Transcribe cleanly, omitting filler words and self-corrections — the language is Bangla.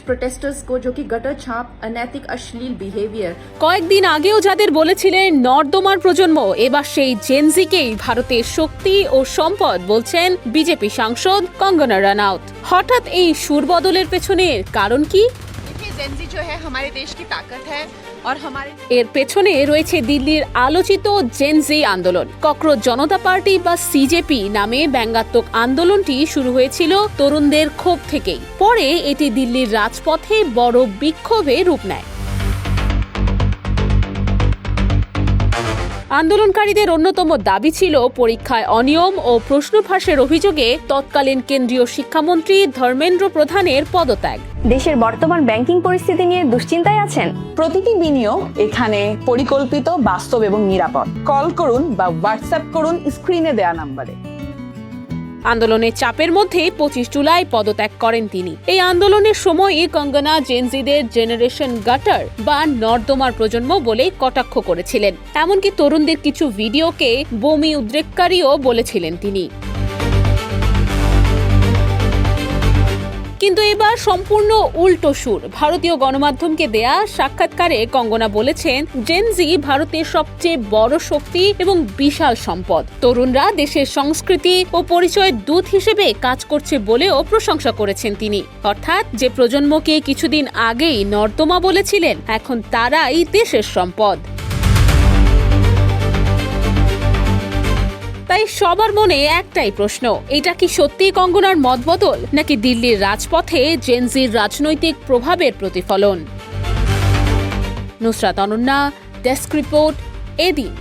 प्रोटेस्टर्स को, जो कि गटर छाप, अनैतिक, अश्लील बिहेवियर। কয়েকদিন আগেও যাদের বলেছিলেন নর্দমার প্রজন্ম, এবার সেই জেনজিকেই ভারতের শক্তি ও সম্পদ বলছেন বিজেপি সাংসদ কঙ্গনা রানাউত। হঠাৎ এই সুর বদলের পেছনের কারণ কি? जेनजी जो है हमारे देश की ताकत है और हमारे এর পেছনে রয়েছে দিল্লির আলোচিত জেনজি আন্দোলন। ককরোচ জনতা পার্টি বা সিজেপি নামে ব্যঙ্গাত্মক আন্দোলনটি শুরু হয়েছিল তরুণদের ক্ষোভ থেকেই। পরে এটি দিল্লির রাজপথে বড় বিক্ষোভে রূপ নেয়। আন্দোলনকারীদের অন্যতম দাবি ছিল পরীক্ষায় অনিয়ম ও প্রশ্ন ফাঁসের অভিযোগে তৎকালীন কেন্দ্রীয় শিক্ষামন্ত্রী ধর্মেন্দ্র প্রধানের পদত্যাগ। দেশের বর্তমান ব্যাংকিং পরিস্থিতি নিয়ে দুশ্চিন্তায় আছেন? প্রতিটি বিনিয়োগ এখানে পরিকল্পিত, বাস্তব এবং নিরাপদ। কল করুন বা হোয়াটসঅ্যাপ করুন স্ক্রিনে দেয়া নম্বরে। আন্দোলনের চাপের মধ্যে 25 জুলাই পদত্যাগ করেন তিনি। এই আন্দোলনের সময়ই কঙ্গনা জেনজিদের জেনারেশন গাটার বা নর্দমার প্রজন্ম বলে কটাক্ষ করেছিলেন। এমনকি তরুণদের কিছু ভিডিওকে বমি উদ্রেককারীও বলেছিলেন তিনি। কিন্তু এবার সম্পূর্ণ উল্টো সুর। ভারতীয় গণমাধ্যমকে দেয়া সাক্ষাৎকারে কঙ্গনা বলেছেন, জেনজি ভারতের সবচেয়ে বড় শক্তি এবং বিশাল সম্পদ। তরুণরা দেশের সংস্কৃতি ও পরিচয়ের দূত হিসেবে কাজ করছে বলেও প্রশংসা করেছেন তিনি। অর্থাৎ যে প্রজন্মকে কিছুদিন আগেই নর্দমা বলেছিলেন, এখন তারাই দেশের সম্পদ। তাই সবার মনে একটাই প্রশ্ন, এটা কি সত্যি কঙ্গনার মতবদল, নাকি দিল্লির রাজপথে জেনজির রাজনৈতিক প্রভাবের প্রতিফলন? নুসরাত অনন্যা, ডেস্ক রিপোর্ট, এদিন।